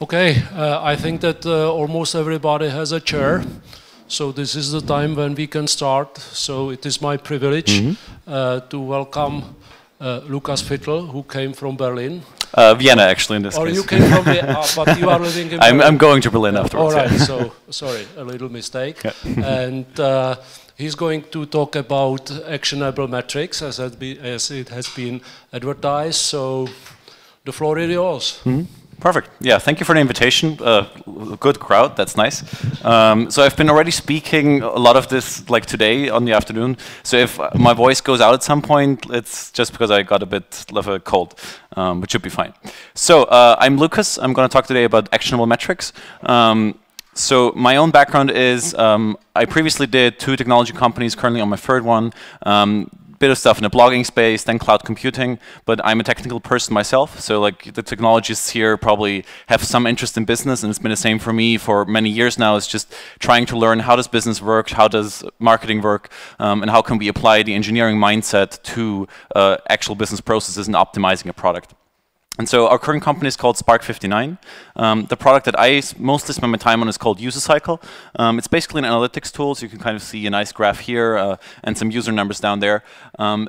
Okay, I think that almost everybody has a chair. So this is the time when we can start. So it is my privilege to welcome Lukas Fittl, who came from Berlin. Vienna, actually, in this or case. Or you came from Vienna, but you are living in Berlin. I'm going to Berlin afterwards. All right, so sorry, a little mistake. Yeah. And he's going to talk about actionable metrics, as it has been advertised. So the floor is yours. Perfect. Yeah, thank you for the invitation. Good crowd, that's nice. So I've been already speaking a lot of this like today on the afternoon. So if my voice goes out at some point, it's just because I got a bit of a cold, but should be fine. So I'm Lukas. I'm going to talk today about actionable metrics. So my own background is I previously did 2 technology companies, currently on my 3rd one. Bit of stuff in the blogging space, then cloud computing, but I'm a technical person myself, so like the technologists here probably have some interest in business, and it's been the same for me for many years now. It's just trying to learn how does business work, how does marketing work, and how can we apply the engineering mindset to actual business processes and optimizing a product. And so our current company is called Spark 59. The product that I mostly spend my time on is called Usability. It's basically an analytics tool, so you can kind of see a nice graph here and some user numbers down there.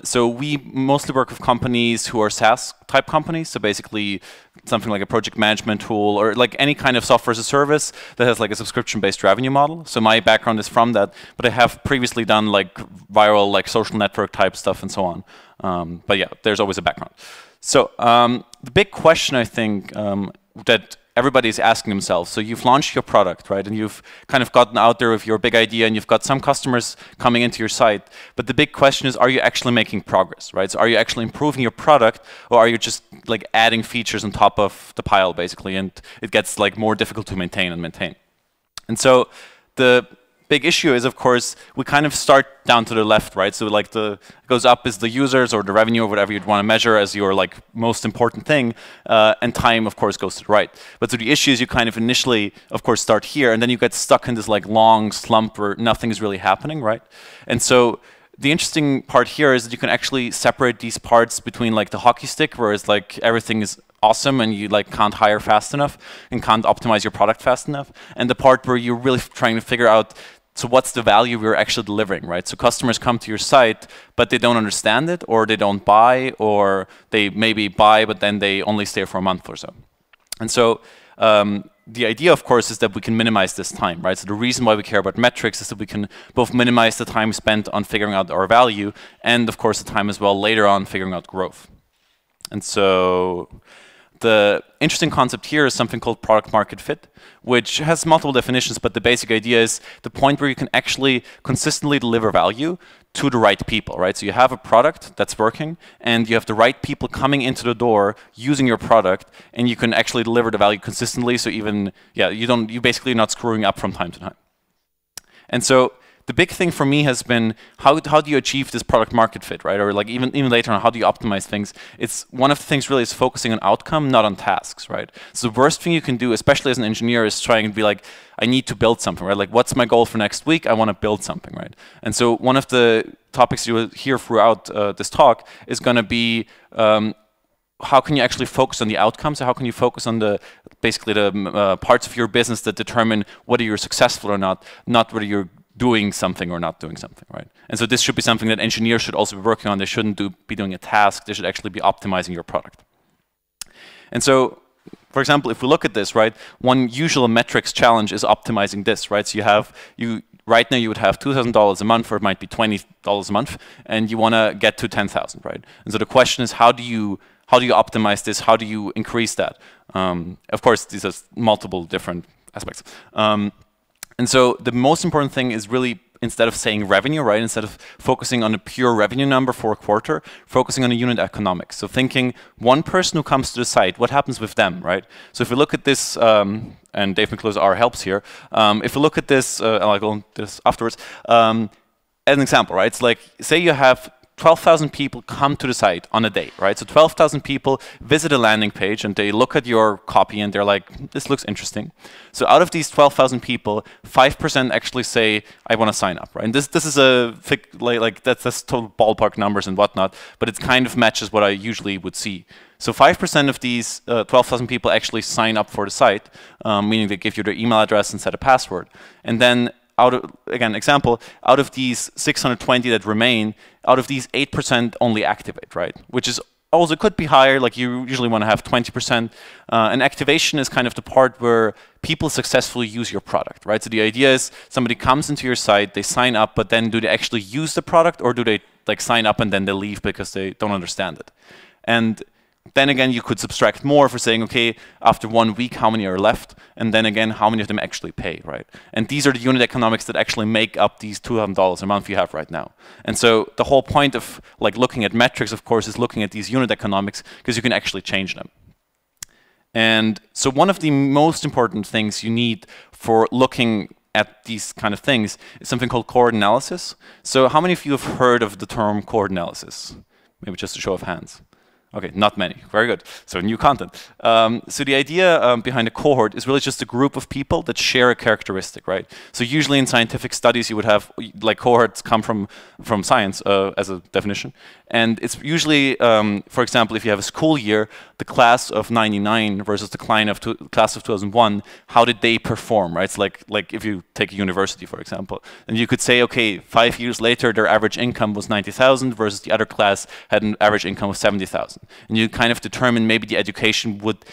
So we mostly work with companies who are SaaS type companies, so basically something like a project management tool or like any kind of software as a service that has like a subscription-based revenue model. So my background is from that, but I have previously done like viral, like social network type stuff and so on. But yeah, there's always a background. So the big question, I think, that everybody is asking themselves, so you've launched your product, right? And you've kind of gotten out there with your big idea and you've got some customers coming into your site. But the big question is, are you actually making progress, right? So are you actually improving your product, or are you just like adding features on top of the pile, basically? And it gets like more difficult to maintain. And so the big issue is, of course, we kind of start down to the left, right? So like goes up is the users or the revenue or whatever you'd want to measure as your like most important thing, and time, of course, goes to the right. But so the issue is you kind of initially, of course, start here, and then you get stuck in this like long slump where nothing is really happening, right? And so the interesting part here is that you can actually separate these parts between like the hockey stick, where it's like everything is awesome and you like can't hire fast enough and can't optimize your product fast enough, and the part where you're really trying to figure out, so what's the value we're actually delivering, right? So customers come to your site, but they don't understand it, or they don't buy, or they maybe buy, but then they only stay for a month or so. And so the idea, of course, is that we can minimize this time, right? So the reason why we care about metrics is that we can both minimize the time spent on figuring out our value, and of course the time as well later on figuring out growth. And so the interesting concept here is something called product market fit, which has multiple definitions, but the basic idea is the point where you can actually consistently deliver value to the right people, right? So you have a product that's working, and you have the right people coming into the door using your product, and you can actually deliver the value consistently. So even, yeah, you basically not screwing up from time to time. And so the big thing for me has been how do you achieve this product market fit, right? Or like even later on, how do you optimize things? It's one of the things really is focusing on outcome, not on tasks, right? So the worst thing you can do, especially as an engineer, is trying to be like, I need to build something, right? Like, what's my goal for next week? I want to build something, right? And so one of the topics you will hear throughout this talk is going to be how can you actually focus on the outcomes? So how can you focus on basically the parts of your business that determine whether you're successful or not whether you're doing something or not doing something, right? And so this should be something that engineers should also be working on. They shouldn't be doing a task. They should actually be optimizing your product. And so, for example, if we look at this, right, one usual metrics challenge is optimizing this, right? So right now you would have $2,000 a month, or it might be $20 a month, and you want to get to 10,000, right? And so the question is, how do you optimize this? How do you increase that? Of course, these are multiple different aspects. And so the most important thing is really, instead of saying revenue, right, instead of focusing on a pure revenue number for a quarter, focusing on a unit economics. So thinking one person who comes to the site, what happens with them, right? So if we look at this, and Dave McClose, our helps here, if we look at this, and I'll go on this afterwards, as an example, right? It's like, say you have 12,000 people come to the site on a day, right? So 12,000 people visit a landing page and they look at your copy and they're like, this looks interesting. So out of these 12,000 people, 5% actually say, I want to sign up, right? And this is a that's total ballpark numbers and whatnot, but it kind of matches what I usually would see. So 5% of these 12,000 people actually sign up for the site, meaning they give you their email address and set a password. And then out of these 620 that remain, out of these 8% only activate, right? Which is also could be higher, like you usually want to have 20%. And activation is kind of the part where people successfully use your product, right? So the idea is somebody comes into your site, they sign up, but then do they actually use the product, or do they like sign up and then they leave because they don't understand it? And then again, you could subtract more for saying, okay, after 1 week, how many are left? And then again, how many of them actually pay, right? And these are the unit economics that actually make up these $2,000 a month you have right now. And so the whole point of like looking at metrics, of course, is looking at these unit economics because you can actually change them. And so one of the most important things you need for looking at these kind of things is something called cohort analysis. So how many of you have heard of the term cohort analysis? Maybe just a show of hands. Okay, not many. Very good. So new content. So the idea behind a cohort is really just a group of people that share a characteristic, right? So usually in scientific studies, you would have like cohorts come from science as a definition, and it's usually, for example, if you have a school year, the class of '99 versus the class of 2001, how did they perform, right? It's like if you take a university, for example, and you could say, okay, 5 years later, their average income was 90,000 versus the other class had an average income of 70,000. And you kind of determine maybe the education would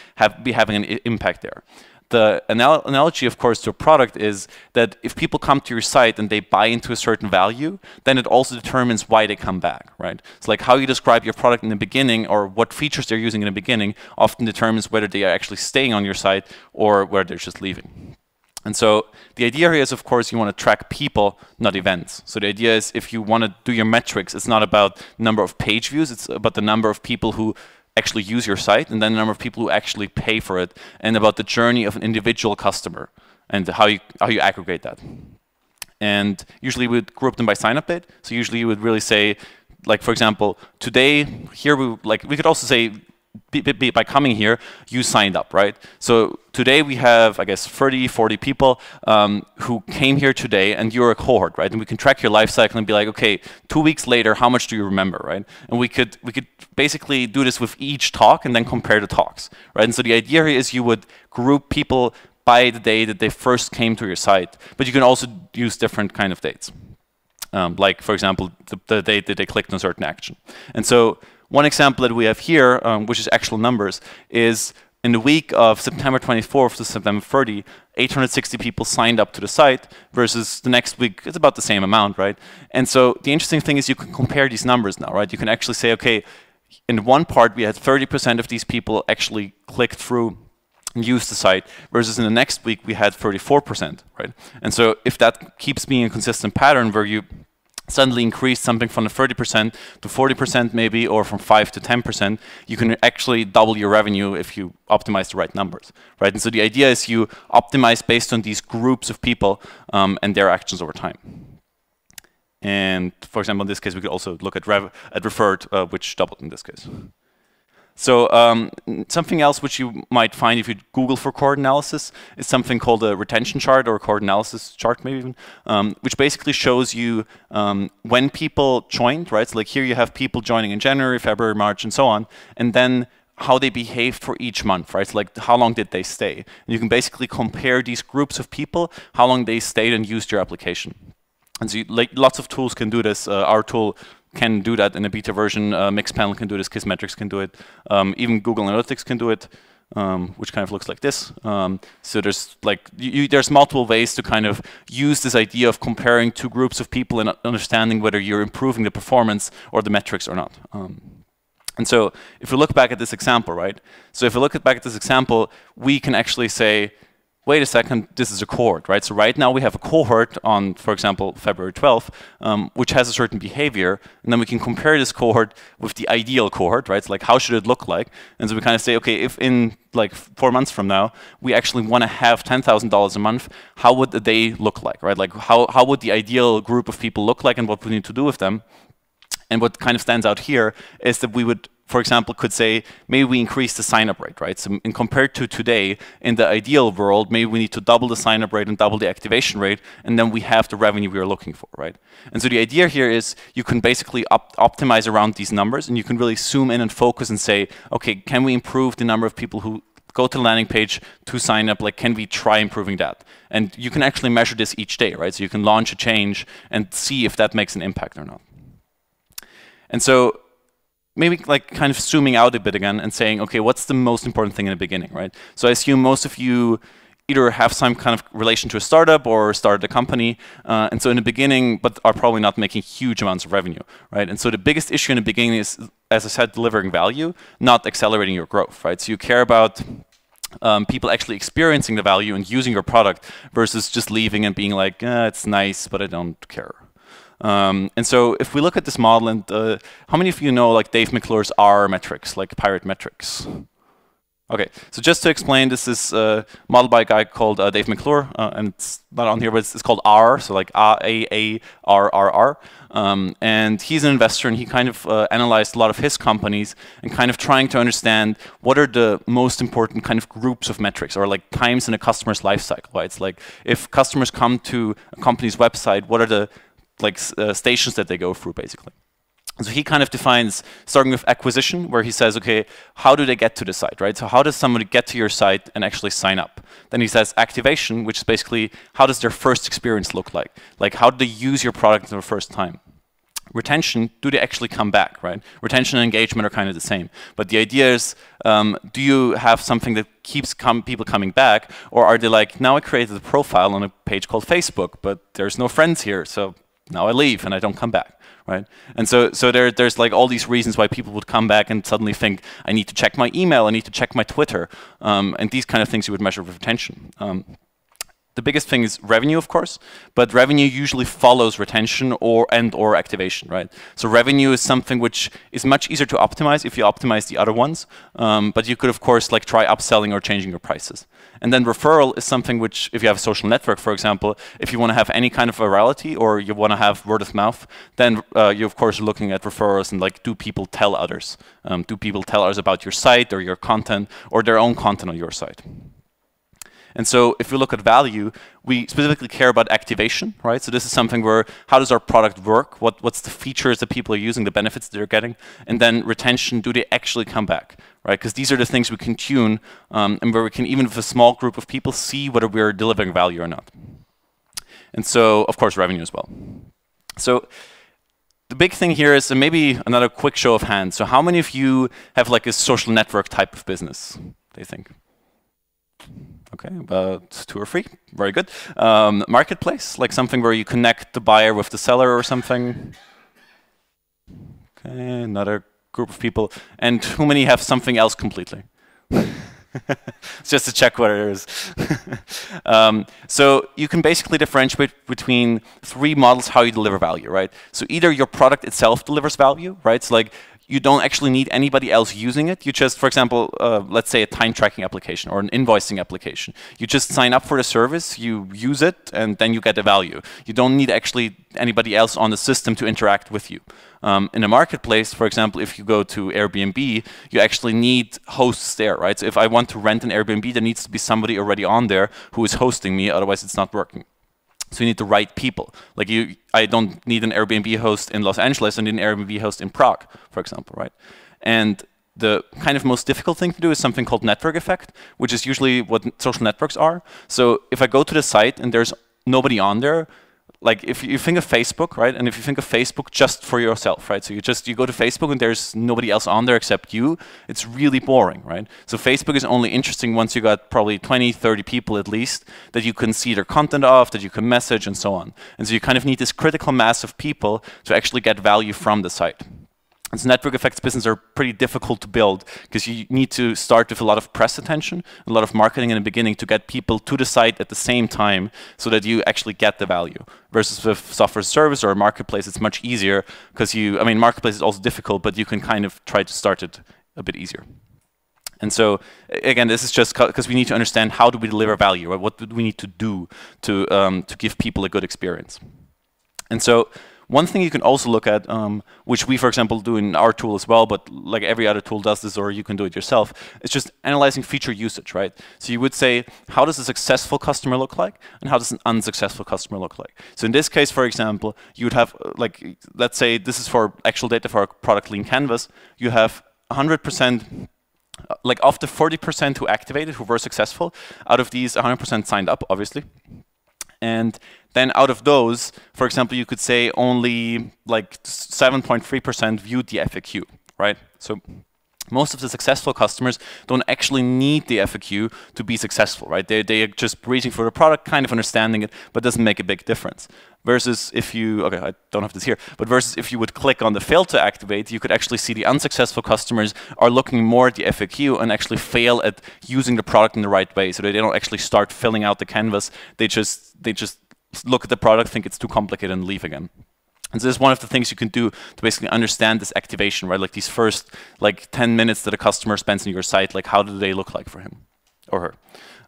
be having an impact there. The analogy, of course, to a product is that if people come to your site and they buy into a certain value, then it also determines why they come back, right? So like how you describe your product in the beginning or what features they're using in the beginning often determines whether they are actually staying on your site or whether they're just leaving. And so the idea here is, of course, you want to track people, not events. So the idea is if you want to do your metrics, it's not about number of page views, it's about the number of people who actually use your site, and then the number of people who actually pay for it, and about the journey of an individual customer and how you aggregate that. And usually we would group them by sign-up date. So usually you would really say, like for example, today here we could also say by coming here, you signed up, right? So today we have, I guess, 30, 40 people who came here today, and you're a cohort, right? And we can track your life cycle and be like, okay, 2 weeks later, how much do you remember, right? And we could basically do this with each talk and then compare the talks, right? And so the idea here is you would group people by the day that they first came to your site, but you can also use different kind of dates. Like, for example, the date that they clicked on a certain action. And so one example that we have here, which is actual numbers, is in the week of September 24th to September 30, 860 people signed up to the site versus the next week, it's about the same amount, right? And so the interesting thing is you can compare these numbers now, right? You can actually say, okay, in one part we had 30% of these people actually clicked through and use the site, versus in the next week we had 34%, right? And so if that keeps being a consistent pattern where you suddenly increase something from the 30% to 40% maybe, or from 5 to 10%, you can actually double your revenue if you optimize the right numbers, right? And so the idea is you optimize based on these groups of people and their actions over time. And for example, in this case, we could also look at referred, which doubled in this case. So something else which you might find if you Google for cohort analysis is something called a retention chart, or a cohort analysis chart maybe even, which basically shows you when people joined, right? So like here you have people joining in January, February, March, and so on, and then how they behaved for each month, right? So like how long did they stay? And you can basically compare these groups of people, how long they stayed and used your application. And so lots of tools can do this. Our tool can do that in a beta version. Mixpanel can do this. Kissmetrics can do it. Even Google Analytics can do it, which kind of looks like this. So there's like there's multiple ways to kind of use this idea of comparing two groups of people and understanding whether you're improving the performance or the metrics or not. And so if we look back at this example, right? So if we look back at this example, we can actually say, wait a second, this is a cohort, right? So right now we have a cohort on, for example, February 12th, which has a certain behavior, and then we can compare this cohort with the ideal cohort, right? So like, how should it look like? And so we kind of say, okay, if in like 4 months from now, we actually want to have $10,000 a month, how would the day look like, right? Like how would the ideal group of people look like, and what we need to do with them? And what kind of stands out here is that we would, for example, could say, maybe we increase the sign-up rate, right? So compared to today, in the ideal world, maybe we need to double the sign-up rate and double the activation rate, and then we have the revenue we are looking for, right? And so the idea here is you can basically optimize around these numbers, and you can really zoom in and focus and say, okay, can we improve the number of people who go to the landing page to sign up? Like, can we try improving that? And you can actually measure this each day, right? So you can launch a change and see if that makes an impact or not. And so maybe like kind of zooming out a bit again and saying, okay, what's the most important thing in the beginning, right? So I assume most of you either have some kind of relation to a startup or started a company, and so in the beginning, but are probably not making huge amounts of revenue, right? And so the biggest issue in the beginning is, as I said, delivering value, not accelerating your growth, right? So you care about people actually experiencing the value and using your product versus just leaving and being like, it's nice, but I don't care. And so if we look at this model, and how many of you know like Dave McClure's R metrics, like pirate metrics? Okay, so just to explain, this is modeled by a guy called Dave McClure, and it's not on here, but it's called R, so like A-A-R-R-R. And he's an investor, and he kind of analyzed a lot of his companies and kind of trying to understand what are the most important kind of groups of metrics, or like times in a customer's life cycle, right? It's like if customers come to a company's website, what are the like stations that they go through, basically. So he kind of defines, starting with acquisition, where he says, okay, how do they get to the site, right? So how does somebody get to your site and actually sign up? Then he says activation, which is basically, how does their first experience look like? Like, how do they use your product for the first time? Retention, do they actually come back, right? Retention and engagement are kind of the same. But the idea is, do you have something that keeps people coming back? Or are they like, now I created a profile on a page called Facebook, but there's no friends here, so now I leave and I don't come back, right? And so there's like all these reasons why people would come back and suddenly think, I need to check my email, I need to check my Twitter, and these kind of things you would measure with retention. The biggest thing is revenue, of course, but revenue usually follows retention or activation, right? So revenue is something which is much easier to optimize if you optimize the other ones, but you could, of course, like try upselling or changing your prices. And then referral is something which, if you have a social network, for example, if you want to have any kind of virality or you want to have word of mouth, then you, of course, are looking at referrals and like, do people tell others? Do people tell others about your site or your content or their own content on your site? And so if we look at value, we specifically care about activation, right? So this is something where, how does our product work? What's the features that people are using, the benefits they're getting? And then retention, do they actually come back, right? Because these are the things we can tune, and where we can, even with a small group of people, see whether we're delivering value or not. And so, of course, revenue as well. So the big thing here is, and maybe another quick show of hands. So how many of you have like a social network type of business, do you think? Okay, about 2 or 3, very good. Marketplace, like something where you connect the buyer with the seller or something. Okay, another group of people. And how many have something else completely? Just to check what it is. So you can basically differentiate between 3 models how you deliver value, right? So either your product itself delivers value, right? So like, you don't actually need anybody else using it. You just, for example, let's say a time tracking application or an invoicing application. You just sign up for the service, you use it, and then you get the value. You don't need actually anybody else on the system to interact with you. In a marketplace, for example, if you go to Airbnb, you actually need hosts there, right? So if I want to rent an Airbnb, there needs to be somebody already on there who is hosting me, otherwise it's not working. So you need the right people. Like I don't need an Airbnb host in Los Angeles, I need an Airbnb host in Prague, for example, right? And the kind of most difficult thing to do is something called network effect, which is usually what social networks are. So if I go to the site and there's nobody on there, like if you think of Facebook, right? And if you think of Facebook just for yourself, right? So you go to Facebook and there's nobody else on there except you, it's really boring, right? So Facebook is only interesting once you got probably 20, 30 people at least that you can see their content of, that you can message and so on. And so you kind of need this critical mass of people to actually get value from the site. And so network effects business are pretty difficult to build because you need to start with a lot of press attention, a lot of marketing in the beginning to get people to the site at the same time so that you actually get the value. Versus with software as a service or a marketplace, it's much easier because marketplace is also difficult, but you can kind of try to start it a bit easier. And so, again, this is just because we need to understand how do we deliver value, right? What do we need to do to give people a good experience? And so One thing you can also look at, which we, for example, do in our tool as well, but like every other tool does this, or you can do it yourself, is just analyzing feature usage, right? So you would say, how does a successful customer look like, and how does an unsuccessful customer look like? So in this case, for example, you would have, like, let's say this is for actual data for our product Lean Canvas, you have 100%, like of the 40% who activated, who were successful, out of these 100% signed up, obviously. And then out of those, for example, you could say only like 7.3% viewed the FAQ, right? So most of the successful customers don't actually need the FAQ to be successful, right? They are just reaching for the product, kind of understanding it, but doesn't make a big difference. Versus if you, okay, I don't have this here, but versus if you would click on the fail to activate, you could actually see the unsuccessful customers are looking more at the FAQ and actually fail at using the product in the right way. So they don't actually start filling out the canvas. They just look at the product, think it's too complicated, and leave again. And so this is one of the things you can do to basically understand this activation, right? Like these first like 10 minutes that a customer spends on your site, like how do they look like for him or her?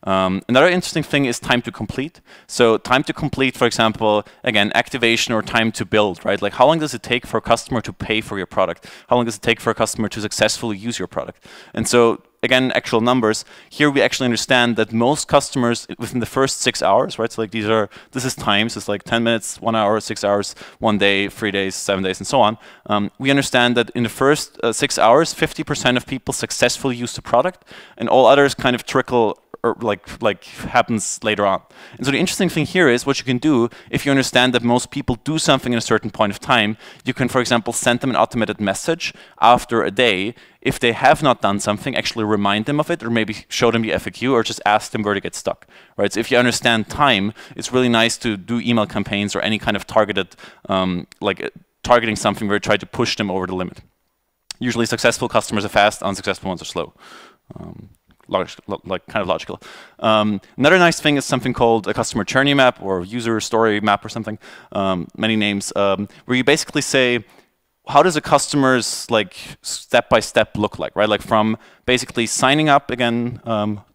Another interesting thing is time to complete. So time to complete, for example, again, activation or time to build, right? Like how long does it take for a customer to pay for your product? How long does it take for a customer to successfully use your product? And so again, actual numbers, here we actually understand that most customers within the first 6 hours, right? So like this is times, it's like 10 minutes, 1 hour, 6 hours, 1 day, 3 days, 7 days, and so on. We understand that in the first 6 hours, 50% of people successfully use the product, and all others kind of trickle or like happens later on. And so the interesting thing here is what you can do if you understand that most people do something in a certain point of time. You can, for example, send them an automated message after a day. If they have not done something, actually remind them of it, or maybe show them the FAQ, or just ask them where to get stuck. Right? So if you understand time, it's really nice to do email campaigns or any kind of targeted, targeting something where you try to push them over the limit. Usually successful customers are fast, unsuccessful ones are slow. Kind of logical. Another nice thing is something called a customer journey map or user story map or something, many names, where you basically say, how does a customer's like step-by-step look like, right? Like from basically signing up again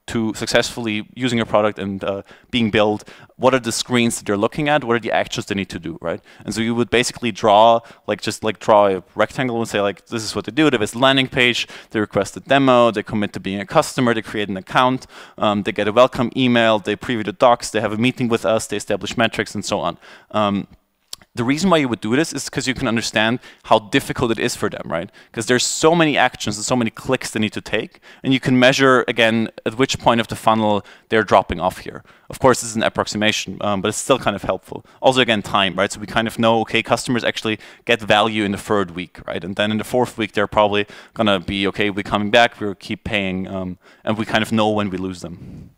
to successfully using your product and being billed, what are the screens that they're looking at, what are the actions they need to do, right? And so you would basically draw, draw a rectangle and say like, this is what they do, they have a landing page, they request a demo, they commit to being a customer, they create an account, they get a welcome email, they preview the docs, they have a meeting with us, they establish metrics, and so on. The reason why you would do this is because you can understand how difficult it is for them, right? Because there's so many actions and so many clicks they need to take, and you can measure, again, at which point of the funnel they're dropping off here. Of course, this is an approximation, but it's still kind of helpful. Also, again, time, right? So we kind of know, okay, customers actually get value in the 3rd week, right? And then in the 4th week, they're probably going to be, okay, we're coming back, we'll keep paying, and we kind of know when we lose them.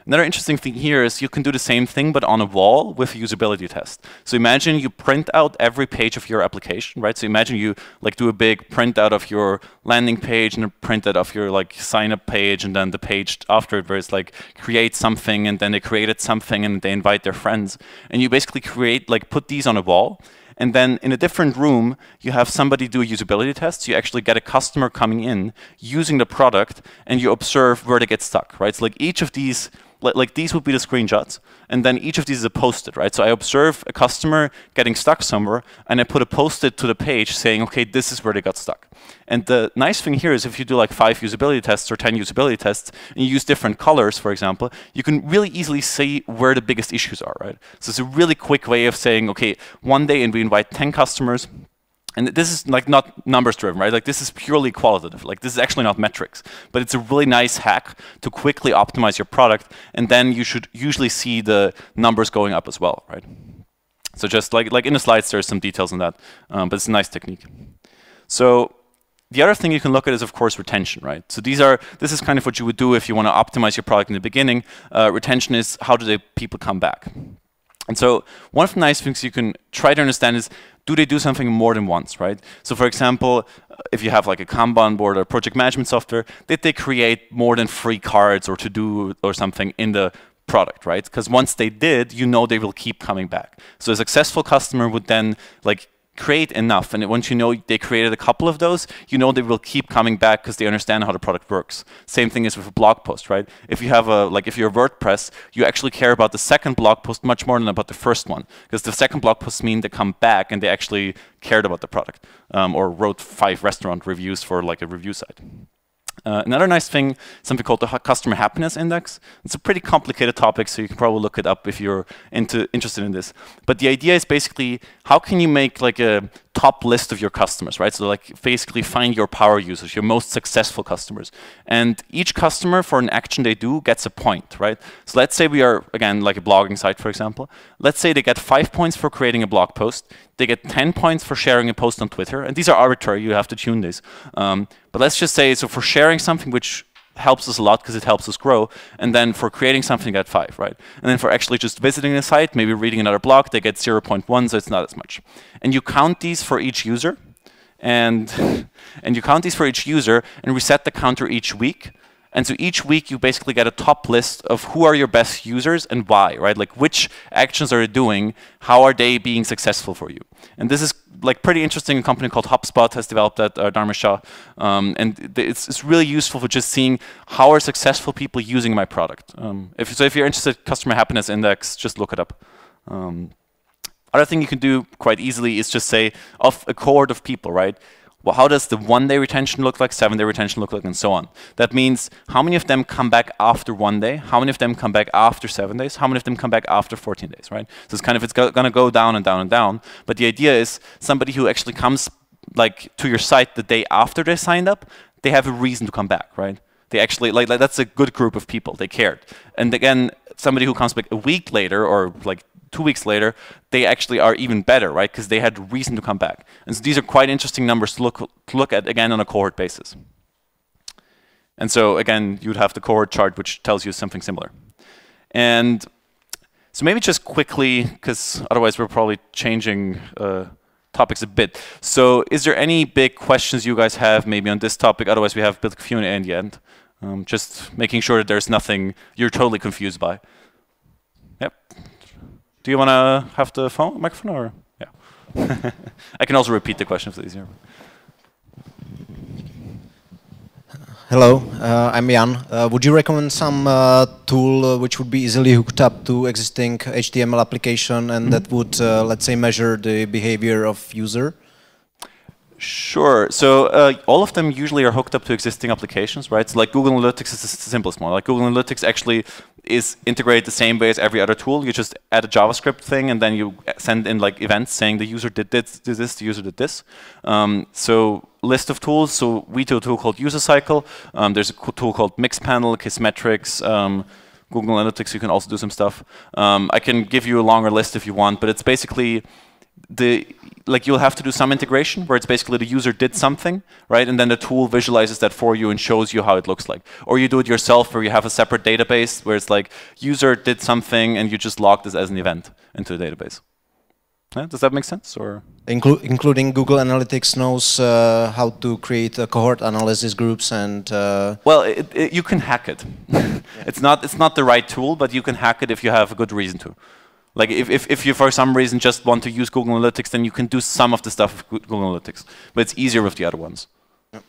Another interesting thing here is you can do the same thing, but on a wall with a usability test. So imagine you print out every page of your application, right? So imagine you like do a big print out of your landing page and a print out of your like sign up page, and then the page after it where it's like create something, and then they created something and they invite their friends. And you basically create, like put these on a wall. And then in a different room, you have somebody do a usability test. So you actually get a customer coming in using the product, and you observe where they get stuck, right? So like each of these, like these would be the screenshots, and then each of these is a post-it, right? So I observe a customer getting stuck somewhere, and I put a post-it to the page saying, okay, this is where they got stuck. And the nice thing here is if you do like 5 usability tests or 10 usability tests, and you use different colors, for example, you can really easily see where the biggest issues are, right? So it's a really quick way of saying, okay, one day and we invite 10 customers, and this is like not numbers driven, right? Like this is purely qualitative. Like this is actually not metrics, but it's a really nice hack to quickly optimize your product, and then you should usually see the numbers going up as well, right? So just like in the slides, there's some details on that, but it's a nice technique. So the other thing you can look at is, of course, retention, right? So this is kind of what you would do if you want to optimize your product in the beginning. Retention is how do people come back? And so one of the nice things you can try to understand is, do they do something more than once, right? So for example, if you have like a Kanban board or project management software, did they create more than 3 cards or to-do or something in the product, right? Because once they did, you know they will keep coming back. So a successful customer would then like create enough, and once you know they created a couple of those, you know they will keep coming back because they understand how the product works. Same thing is with a blog post, right? If you have if you're WordPress, you actually care about the second blog post much more than about the first one, because the second blog posts mean they come back and they actually cared about the product, or wrote 5 restaurant reviews for like a review site. Another nice thing, something called the Customer Happiness Index. It's a pretty complicated topic, so you can probably look it up if you're interested in this. But the idea is basically, how can you make like a top list of your customers, right? So like basically find your power users, your most successful customers. And each customer, for an action they do, gets a point, right? So let's say we are, again, like a blogging site, for example. Let's say they get 5 points for creating a blog post. They get 10 points for sharing a post on Twitter. And these are arbitrary, you have to tune these. But let's just say, so for sharing something which helps us a lot because it helps us grow, and then for creating something they get 5, right? And then for actually just visiting the site, maybe reading another blog, they get 0.1, so it's not as much. And you count these for each user, and you count these for each user, and reset the counter each week. And so each week you basically get a top list of who are your best users and why, right? Like which actions are you doing, how are they being successful for you? And this is like pretty interesting. A company called HubSpot has developed that, Dharmesh Shah, and it's really useful for just seeing how are successful people using my product. If you're interested in Customer Happiness Index, just look it up. Other thing you can do quite easily is just say of a cohort of people, right? Well, how does the 1-day retention look like, 7-day retention look like, and so on? That means how many of them come back after 1 day, how many of them come back after 7 days, how many of them come back after 14 days, right? So it's kind of, it's going to go down and down and down. But the idea is somebody who actually comes like to your site the day after they signed up, they have a reason to come back, right? They actually, like that's a good group of people, they cared. And again, somebody who comes back a week later or like 2 weeks later, they actually are even better, right? Because they had reason to come back. And so these are quite interesting numbers to look at, again, on a cohort basis. And so, again, you would have the cohort chart, which tells you something similar. And so maybe just quickly, because otherwise we're probably changing topics a bit. So is there any big questions you guys have maybe on this topic? Otherwise, we have a bit of Q&A in the end. Just making sure that there's nothing you're totally confused by. Yep. Do you want to have the microphone, or yeah? I can also repeat the question if it's easier. Hello, I'm Jan. Would you recommend some tool which would be easily hooked up to existing HTML application and that would, let's say, measure the behavior of user? Sure. So all of them usually are hooked up to existing applications, right? So like Google Analytics is the simplest one. Like Google Analytics actually is integrated the same way as every other tool. You just add a JavaScript thing and then you send in like events saying the user did this, the user did this. So list of tools. So we do a tool called lifecycle. There's a tool called Mixpanel, Kissmetrics, Google Analytics. You can also do some stuff. I can give you a longer list if you want, but it's basically you'll have to do some integration where it's basically the user did something, right? And then the tool visualizes that for you and shows you how it looks like. Or you do it yourself where you have a separate database where it's like user did something and you just log this as an event into the database. Yeah, does that make sense? Or including Google Analytics knows how to create cohort analysis groups and well, you can hack it. Yeah. It's not the right tool, but you can hack it if you have a good reason to. Like if you for some reason just want to use Google Analytics, then you can do some of the stuff with Google Analytics, but it's easier with the other ones. Yep.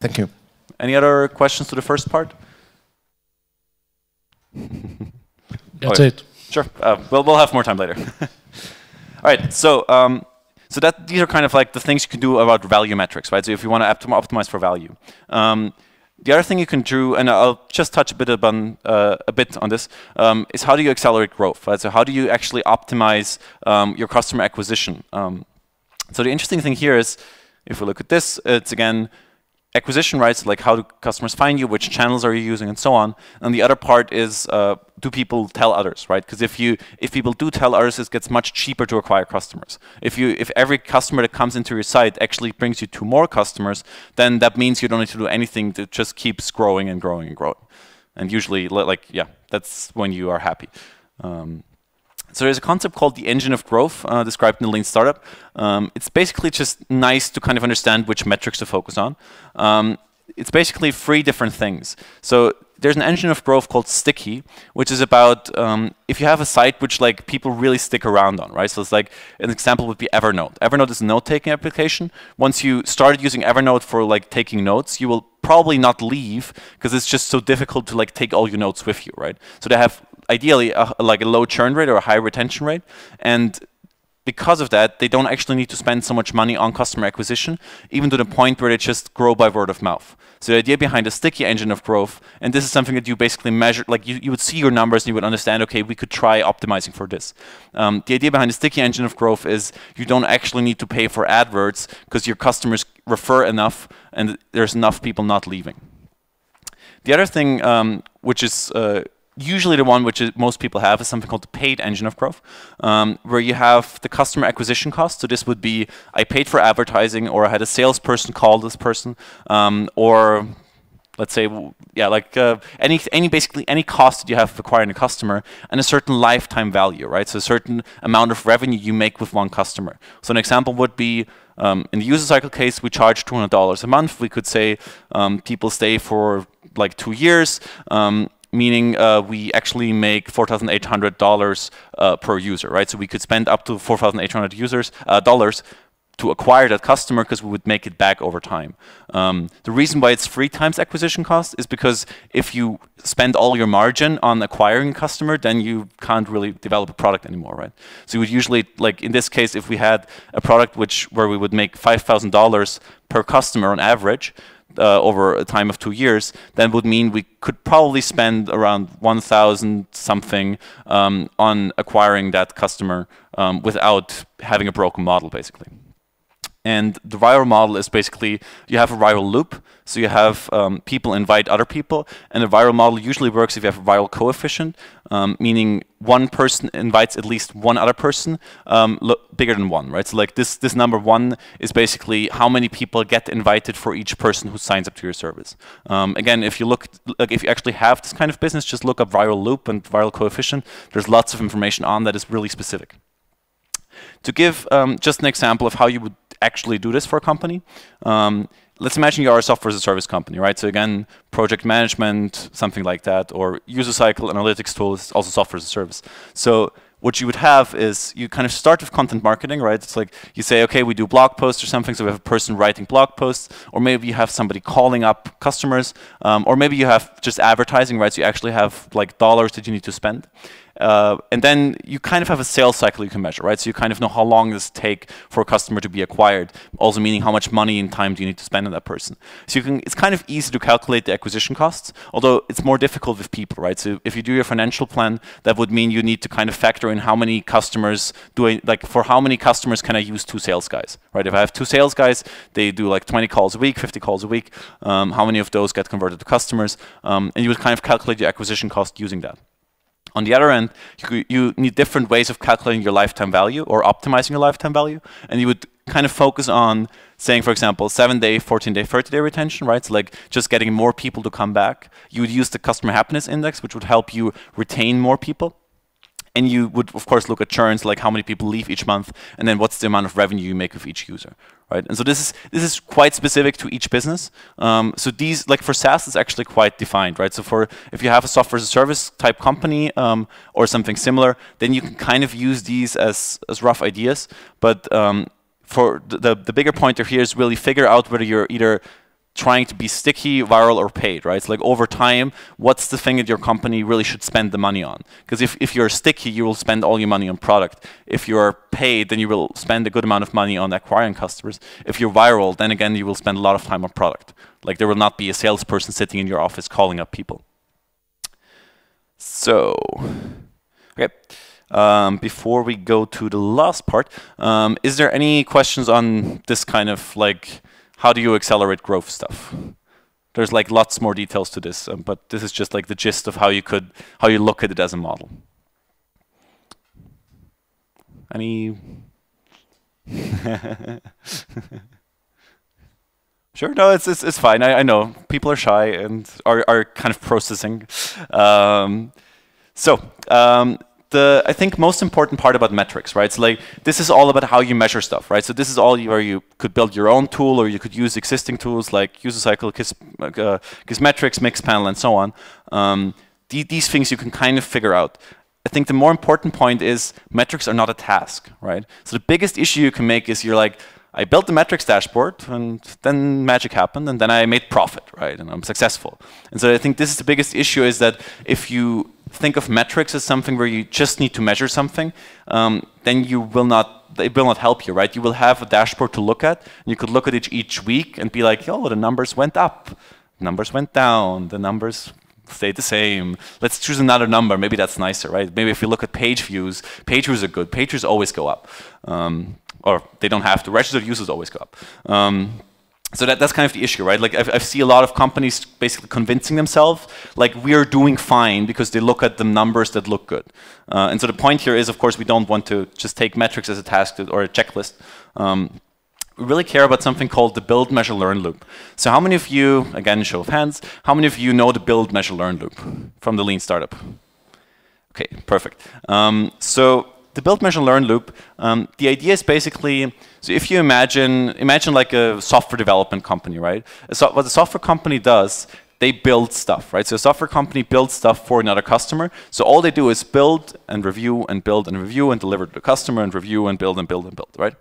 Thank you. Any other questions to the first part? That's it. Sure. We'll have more time later. All right. So these are kind of like the things you can do about value metrics, right? So if you want to optimize for value. The other thing you can do, and I'll just touch a bit on this, is how do you accelerate growth? Right? So how do you actually optimize your customer acquisition? So the interesting thing here is, if we look at this, it's again acquisition, right? So like how do customers find you, which channels are you using, and so on. And the other part is do people tell others, right? Because if people do tell others, it gets much cheaper to acquire customers. If every customer that comes into your site actually brings you 2 more customers, then that means you don't need to do anything. It just keeps growing and growing and growing. And usually, like yeah, that's when you are happy. So there's a concept called the engine of growth described in the Lean Startup. It's basically just nice to kind of understand which metrics to focus on. It's basically 3 different things. So there's an engine of growth called Sticky, which is about if you have a site which like people really stick around on, right? So it's like an example would be Evernote. Evernote is a note-taking application. Once you started using Evernote for like taking notes, you will probably not leave because it's just so difficult to like take all your notes with you, right? So they have ideally like a low churn rate or a high retention rate, and because of that, they don't actually need to spend so much money on customer acquisition, even to the point where they just grow by word of mouth. So the idea behind a sticky engine of growth, and this is something that you basically measure, like you would see your numbers and you would understand, okay, we could try optimizing for this. The idea behind a sticky engine of growth is you don't actually need to pay for AdWords because your customers refer enough and there's enough people not leaving. The other thing, which is usually the one which most people have, is something called the paid engine of growth, where you have the customer acquisition cost. So this would be, I paid for advertising, or I had a salesperson call this person, or let's say, yeah, like basically any cost that you have of acquiring a customer, and a certain lifetime value, right? So a certain amount of revenue you make with one customer. So an example would be, in the user cycle case, we charge $200 a month. We could say people stay for like 2 years, meaning we actually make $4,800 per user, right? So we could spend up to $4,800 dollars to acquire that customer because we would make it back over time. The reason why it's 3 times acquisition cost is because if you spend all your margin on acquiring a customer, then you can't really develop a product anymore, right? So you would usually, like in this case, if we had a product where we would make $5,000 per customer on average, over a time of 2 years, then would mean we could probably spend around 1,000 something on acquiring that customer without having a broken model, basically. And the viral model is basically, you have a viral loop, so you have people invite other people, and the viral model usually works if you have a viral coefficient, meaning one person invites at least one other person bigger than 1, right? So like this number 1 is basically how many people get invited for each person who signs up to your service. Again, if you look, like if you actually have this kind of business, just look up viral loop and viral coefficient. There's lots of information on that is really specific. To give just an example of how you would actually do this for a company, let's imagine you are a software as a service company, right? So again, project management, something like that, or user cycle analytics tool is also software as a service. So what you would have is you kind of start with content marketing, right? It's like you say, okay, we do blog posts or something, so we have a person writing blog posts, or maybe you have somebody calling up customers, or maybe you have just advertising, right? So you actually have like dollars that you need to spend. And then you kind of have a sales cycle you can measure, right? So you kind of know how long does it take for a customer to be acquired, also meaning how much money and time do you need to spend on that person. So it's kind of easy to calculate the acquisition costs, although it's more difficult with people, right? So if you do your financial plan, that would mean you need to kind of factor in how many customers for how many customers can I use 2 sales guys, right? If I have 2 sales guys, they do like 20 calls a week, 50 calls a week, how many of those get converted to customers? And you would kind of calculate your acquisition cost using that. On the other end, you need different ways of calculating your lifetime value or optimizing your lifetime value. And you would kind of focus on saying, for example, 7-day, 14-day, 30-day retention, right? So like just getting more people to come back. You would use the customer happiness index, which would help you retain more people. And you would, of course, look at churns, like how many people leave each month, and then what's the amount of revenue you make with each user, right? And so this is quite specific to each business. So these, like for SaaS, it's actually quite defined, right? So if you have a software as a service type company or something similar, then you can kind of use these as rough ideas. But for the bigger pointer here is really figure out whether you're either trying to be sticky, viral, or paid, right? It's like over time, what's the thing that your company really should spend the money on? Because if you're sticky, you will spend all your money on product. If you're paid, then you will spend a good amount of money on acquiring customers. If you're viral, then again, you will spend a lot of time on product. Like there will not be a salesperson sitting in your office calling up people. So, okay. Before we go to the last part, is there any questions on this kind of like, how do you accelerate growth stuff? There's like lots more details to this, but this is just like the gist of how you look at it as a model. Any? Sure, no, it's fine. I know people are shy and are kind of processing. I think most important part about metrics, right? So like this is all about how you measure stuff, right? So this is all where you could build your own tool, or you could use existing tools like UserCycle, Gizmetrics, Mixpanel, and so on. These things you can kind of figure out. I think the more important point is metrics are not a task, right? So the biggest issue you can make is you're like, I built the metrics dashboard, and then magic happened, and then I made profit, right? And I'm successful. And so I think this is the biggest issue, is that if you think of metrics as something where you just need to measure something, then it will not help you, right? You will have a dashboard to look at, and you could look at it each week and be like, oh, the numbers went up, numbers went down, the numbers stayed the same. Let's choose another number. Maybe that's nicer, right? Maybe if you look at page views are good. Page views always go up. Or they don't have to. Registered users always go up. So that's kind of the issue, right? Like I see a lot of companies basically convincing themselves like we're doing fine because they look at the numbers that look good. And so the point here is, of course, we don't want to just take metrics as a task or a checklist. We really care about something called the build, measure, learn loop. So how many of you, again, show of hands, how many of you know the build, measure, learn loop from the Lean Startup? Okay, perfect. So the build, measure, learn loop, the idea is basically, so if you imagine like a software development company, right? So what a software company does, they build stuff, right? So a software company builds stuff for another customer. So all they do is build and review and build and review and deliver to the customer and review and build and build and build, right?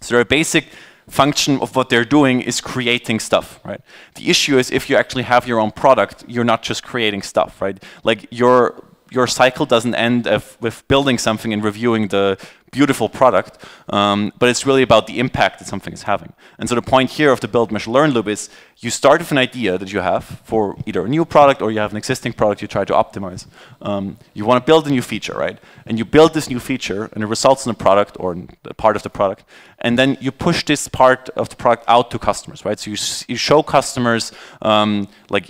So their basic function of what they're doing is creating stuff, right? The issue is if you actually have your own product, you're not just creating stuff, right? Like your cycle doesn't end with building something and reviewing the beautiful product, but it's really about the impact that something is having. And so the point here of the build, measure, learn loop is you start with an idea that you have for either a new product or you have an existing product you try to optimize. You want to build a new feature, right? And you build this new feature and it results in a product or a part of the product. And then you push this part of the product out to customers, right? So you show customers, like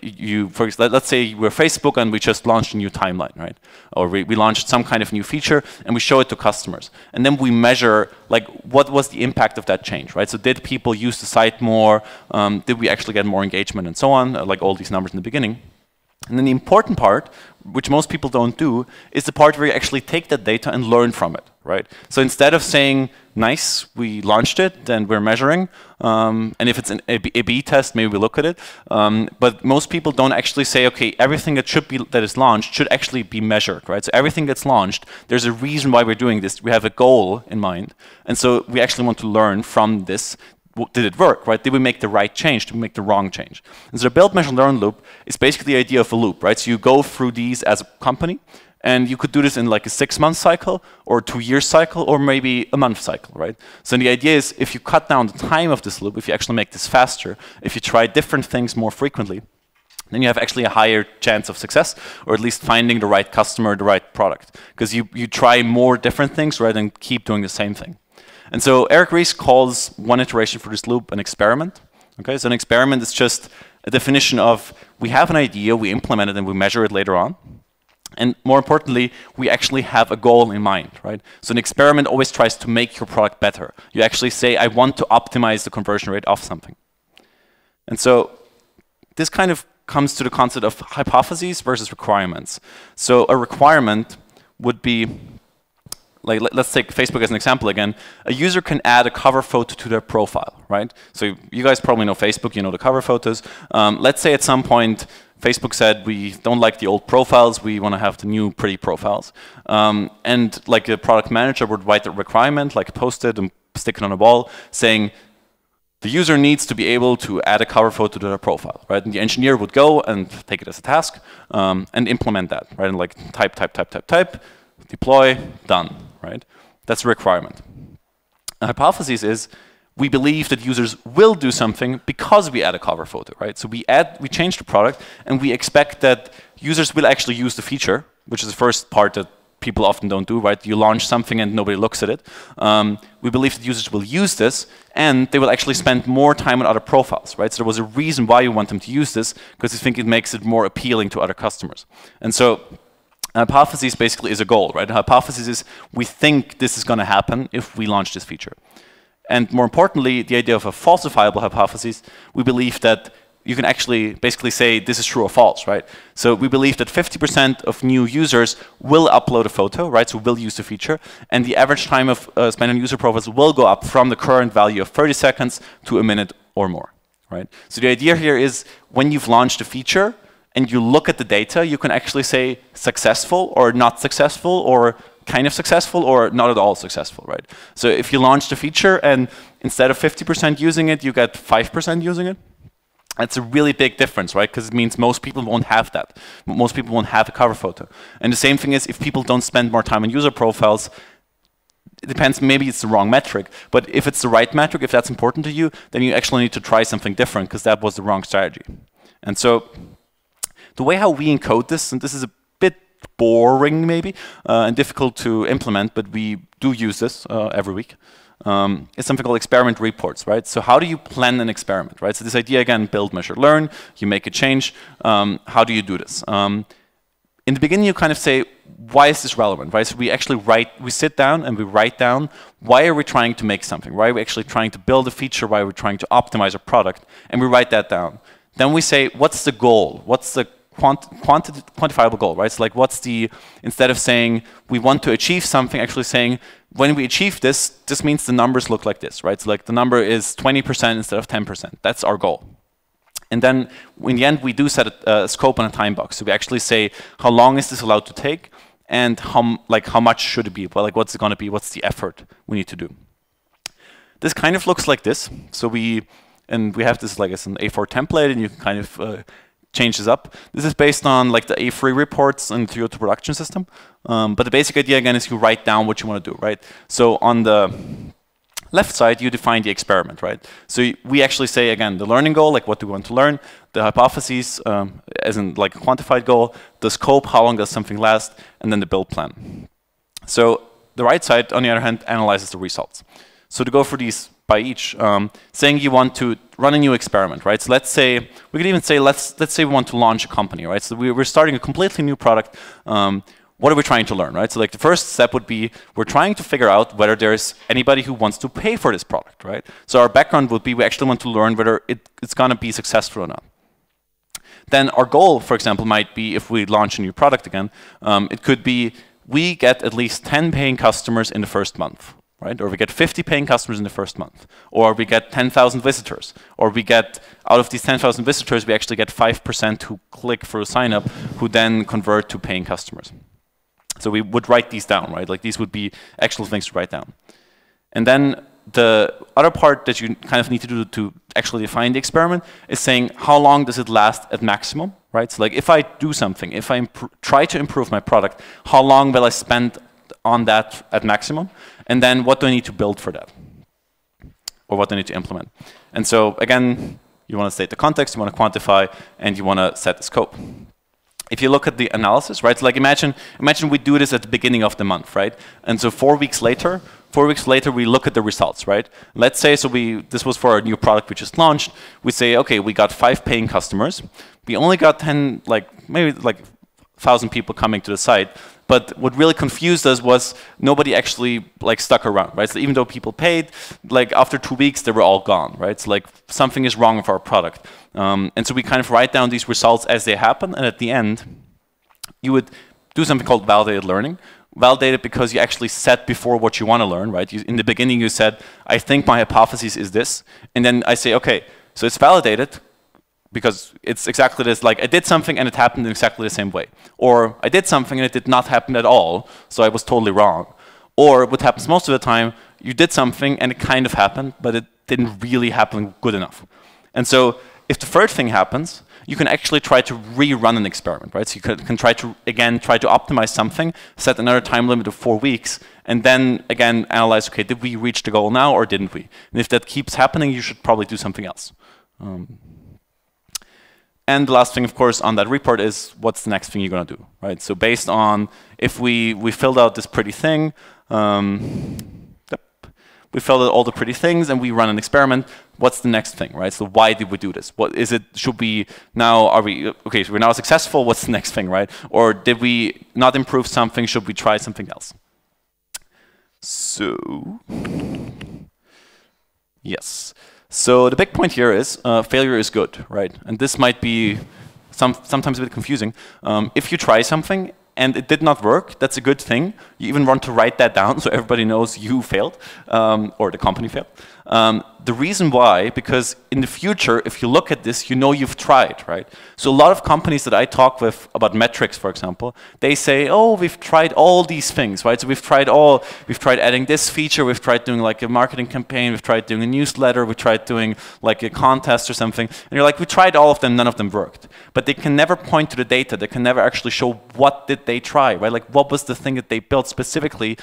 let's say we're Facebook and we just launched a new timeline, right? Or we launched some kind of new feature and we show it to customers. And then we measure, like, what was the impact of that change, right? So did people use the site more? Did we actually get more engagement and so on, like all these numbers in the beginning? And then the important part, which most people don't do, is the part where you actually take that data and learn from it, right? So instead of saying, nice, we launched it, then we're measuring, and if it's an A/B test, maybe we look at it. But most people don't actually say, okay, everything that is launched should actually be measured, right? So everything that's launched, there's a reason why we're doing this. We have a goal in mind, and so we actually want to learn from this. Did it work, right? Did we make the right change? Did we make the wrong change? And so the build, measure, learn loop is basically the idea of a loop, right? So you go through these as a company, and you could do this in like a 6-month cycle, or a 2-year cycle, or maybe a month cycle, right? So the idea is if you cut down the time of this loop, if you actually make this faster, if you try different things more frequently, then you have actually a higher chance of success, or at least finding the right customer, the right product. Because you try more different things rather than keep doing the same thing. And so Eric Ries calls one iteration for this loop an experiment. Okay, so an experiment is just a definition of we have an idea, we implement it, and we measure it later on. And more importantly, we actually have a goal in mind, right? So an experiment always tries to make your product better. You actually say, I want to optimize the conversion rate of something. And so this kind of comes to the concept of hypotheses versus requirements. So a requirement would be, like, let's take Facebook as an example again. A user can add a cover photo to their profile, right? So you guys probably know Facebook, you know the cover photos. Let's say at some point, Facebook said, we don't like the old profiles, we want to have the new pretty profiles. And like a product manager would write a requirement, like post it and stick it on a wall, saying, the user needs to be able to add a cover photo to their profile, right? And the engineer would go and take it as a task and implement that, right? And like type, deploy, done, right? That's a requirement. A hypothesis is we believe that users will do something because we add a cover photo, right? So we change the product and we expect that users will actually use the feature, which is the first part that people often don't do, right? You launch something and nobody looks at it. We believe that users will use this and they will actually spend more time on other profiles, right? So there was a reason why you want them to use this, because you think it makes it more appealing to other customers. And so a hypothesis basically is a goal, right? A hypothesis is we think this is going to happen if we launch this feature. And more importantly, the idea of a falsifiable hypothesis, we believe that you can actually basically say this is true or false, right? So we believe that 50% of new users will upload a photo, right? So will use the feature, and the average time of spent on user profiles will go up from the current value of 30 seconds to a minute or more, right? So the idea here is when you've launched a feature and you look at the data, you can actually say successful or not successful or kind of successful or not at all successful, right? So if you launched a feature and instead of 50% using it, you get 5% using it, that's a really big difference, right? Because it means most people won't have that. Most people won't have a cover photo. And the same thing is if people don't spend more time on user profiles, it depends, maybe it's the wrong metric, but if it's the right metric, if that's important to you, then you actually need to try something different because that was the wrong strategy. And so the way how we encode this, and this is a bit boring maybe, and difficult to implement, but we do use this every week. It's something called experiment reports, right? So how do you plan an experiment, right? So this idea again, build, measure, learn, you make a change. How do you do this? In the beginning, you kind of say, why is this relevant, right? So we actually we sit down and we write down, why are we trying to make something? Why are we actually trying to build a feature? Why are we trying to optimize a product? And we write that down. Then we say, what's the goal? What's the quantifiable goal, right? So like what's the, instead of saying we want to achieve something, actually saying when we achieve this, this means the numbers look like this, right? So like the number is 20% instead of 10%. That's our goal. And then in the end, we do set a scope on a time box. So we actually say how long is this allowed to take and how much should it be? Well, like what's it going to be? What's the effort we need to do? This kind of looks like this. So we have this like as an A4 template, and you can kind of change this up. This is based on like the A3 reports and the Toyota production system. But the basic idea again is you write down what you want to do, right? So on the left side, you define the experiment, right? So we actually say again the learning goal, like what do we want to learn, the hypotheses, as in like a quantified goal, the scope, how long does something last, and then the build plan. So the right side, on the other hand, analyzes the results. So to go for these by each, saying you want to run a new experiment, right? So let's say, we could even say, let's say we want to launch a company, right? So we're starting a completely new product. What are we trying to learn, right? So like the first step would be, we're trying to figure out whether there's anybody who wants to pay for this product, right? So our background would be, we actually want to learn whether it's gonna be successful or not. Then our goal, for example, might be if we launch a new product again, it could be, we get at least 10 paying customers in the first month. Right? Or we get 50 paying customers in the first month, or we get 10,000 visitors, or we get, out of these 10,000 visitors, we actually get 5% who click for a sign up, who then convert to paying customers. So we would write these down, right? Like these would be actual things to write down. And then the other part that you kind of need to do to actually define the experiment is saying how long does it last at maximum, right? So like if I do something, if I try to improve my product, how long will I spend on that at maximum? And then what do I need to build for that? Or what do I need to implement? And so again, you want to state the context, you want to quantify, and you want to set the scope. If you look at the analysis, right? So like imagine we do this at the beginning of the month, right? And so 4 weeks later we look at the results, right? Let's say, so this was for our new product we just launched. We say, okay, we got 5 paying customers. We only got 10, maybe 1,000 people coming to the site. But what really confused us was nobody actually stuck around, right? So even though people paid, after 2 weeks they were all gone, right? So something is wrong with our product. And so we kind of write down these results as they happen, and at the end, you would do something called validated learning. Validated because you actually set before what you want to learn, right? In the beginning you said, I think my hypothesis is this, and then I say, okay, so it's validated, because it's exactly this, I did something and it happened in exactly the same way. Or I did something and it did not happen at all, so I was totally wrong. Or what happens most of the time, you did something and it kind of happened, but it didn't really happen good enough. And so if the third thing happens, you can actually try to rerun an experiment, right? So you can try to optimize something, set another time limit of 4 weeks, and then again analyze, okay, did we reach the goal now or didn't we? And if that keeps happening, you should probably do something else. And the last thing, of course, on that report is what's the next thing you're going to do, right? So based on if we filled out this pretty thing, we filled out all the pretty things and we run an experiment, what's the next thing, right? So why did we do this? What is it? Should we now, okay, so we're now successful, what's the next thing, right? Or did we not improve something, should we try something else? So, Yes. So the big point here is failure is good, right? And this might be sometimes a bit confusing. If you try something and it did not work, that's a good thing. You even want to write that down so everybody knows you failed, or the company failed. The reason why, because in the future, if you look at this, you know you've tried, right? So a lot of companies that I talk with about metrics, for example, they say, oh, we've tried all these things, right? So we've tried adding this feature, we've tried doing like a marketing campaign, we've tried doing a newsletter, we tried doing like a contest or something. And you're like, we tried all of them, none of them worked. But they can never point to the data, they can never actually show what did they try, right? Like what was the thing that they built specifically.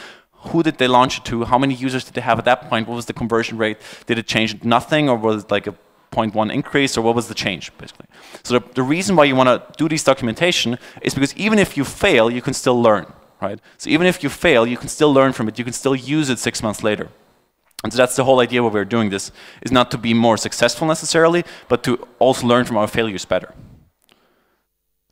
Who did they launch it to? How many users did they have at that point? What was the conversion rate? Did it change nothing, or was it like a 0.1 increase, or what was the change, basically? So the reason why you want to do this documentation is because even if you fail, you can still learn, right? So even if you fail, you can still learn from it. You can still use it 6 months later. And so that's the whole idea why we're doing this, is not to be more successful necessarily, but to also learn from our failures better.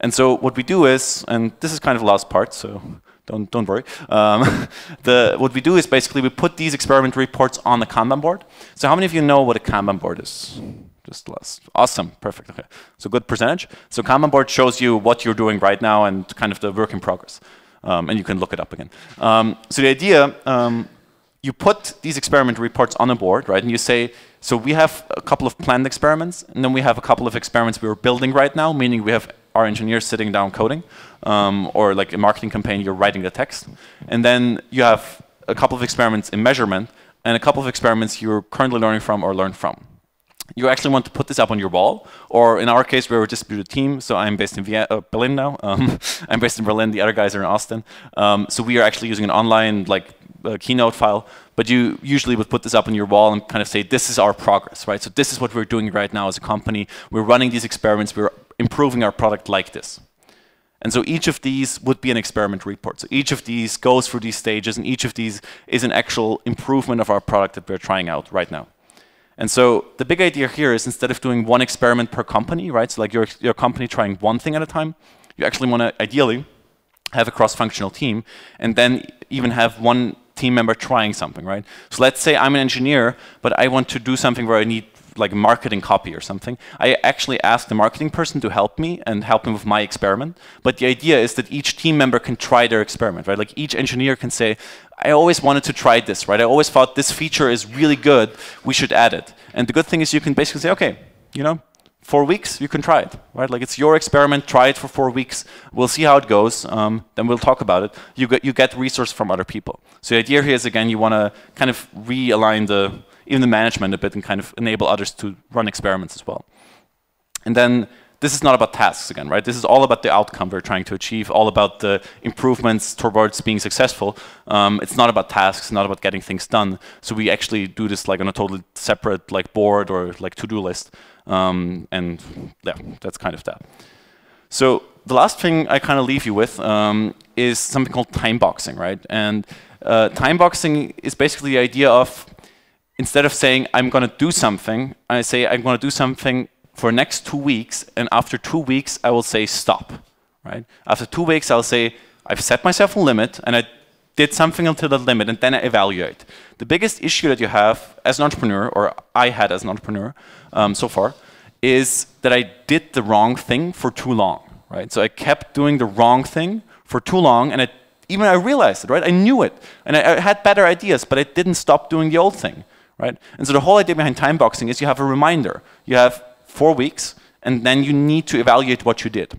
And so what we do is, and this is kind of the last part, so don't worry. What we do is basically we put these experiment reports on the Kanban board. So how many of you know what a Kanban board is? Just last. Awesome, perfect. Okay, so good percentage. So Kanban board shows you what you're doing right now and kind of the work in progress, and you can look it up again. So the idea, you put these experiment reports on a board, right? And you say, so we have a couple of planned experiments, and then we have a couple of experiments we're building right now, meaning we have our engineers sitting down coding, or like a marketing campaign, you're writing the text. And then you have a couple of experiments in measurement, and a couple of experiments you're currently learning from or learned from. You actually want to put this up on your wall, or in our case, we're a distributed team, so I'm based in Berlin now. I'm based in Berlin, the other guys are in Austin. So we are actually using an online keynote file, but you usually would put this up on your wall and kind of say, this is our progress, right? So this is what we're doing right now as a company. We're running these experiments, we're improving our product like this. And so each of these would be an experiment report. So each of these goes through these stages, and each of these is an actual improvement of our product that we're trying out right now. And so the big idea here is, instead of doing one experiment per company, right? So like your company trying one thing at a time, you actually want to ideally have a cross-functional team, and then even have one team member trying something, right? So let's say I'm an engineer, but I want to do something where I need like marketing copy or something. I actually ask the marketing person to help me and help me with my experiment. But the idea is that each team member can try their experiment, right? Like each engineer can say, I always wanted to try this, right? I always thought this feature is really good, we should add it. And the good thing is you can basically say, okay, 4 weeks, you can try it, right? Like it's your experiment, try it for 4 weeks, we'll see how it goes, then we'll talk about it. You get resources from other people. So the idea here is, again, you want to kind of realign even the management a bit and kind of enable others to run experiments as well. And then this is not about tasks again, right? This is all about the outcome we're trying to achieve, all about the improvements towards being successful. It's not about tasks, not about getting things done. So we actually do this like on a totally separate like board or like to-do list. And yeah, that's kind of that. So the last thing I kind of leave you with is something called timeboxing, right? And timeboxing is basically the idea of, instead of saying I'm going to do something, I say I'm going to do something for the next 2 weeks, and after 2 weeks I will say stop, right? After 2 weeks I'll say I've set myself a limit and I did something until the limit, and then I evaluate. The biggest issue that you have as an entrepreneur, or I had as an entrepreneur so far, is that I did the wrong thing for too long, right? So I kept doing the wrong thing for too long, and I realized it, right? I knew it, and I had better ideas, but I didn't stop doing the old thing, right? And so the whole idea behind timeboxing is you have a reminder. You have 4 weeks, and then you need to evaluate what you did.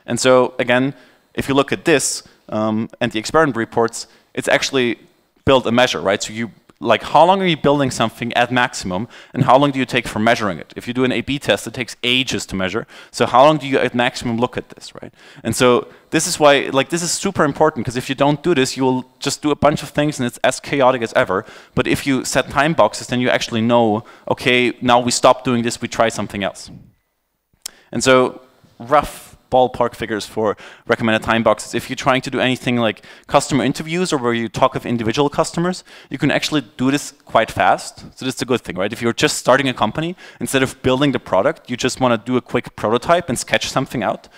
And so again, if you look at this and the experiment reports, it's actually built a measure, right? So you like, how long are you building something at maximum, and how long do you take for measuring it? If you do an A/B test, it takes ages to measure. So how long do you at maximum look at this, right? And so this is why, like, this is super important, because if you don't do this, you will just do a bunch of things and it's as chaotic as ever. But if you set time boxes, then you actually know, okay, now we stop doing this, we try something else. And so rough ballpark figures for recommended time boxes. If you're trying to do anything like customer interviews or where you talk with individual customers, you can actually do this quite fast. So that's a good thing, right? If you're just starting a company, instead of building the product, you just want to do a quick prototype and sketch something out.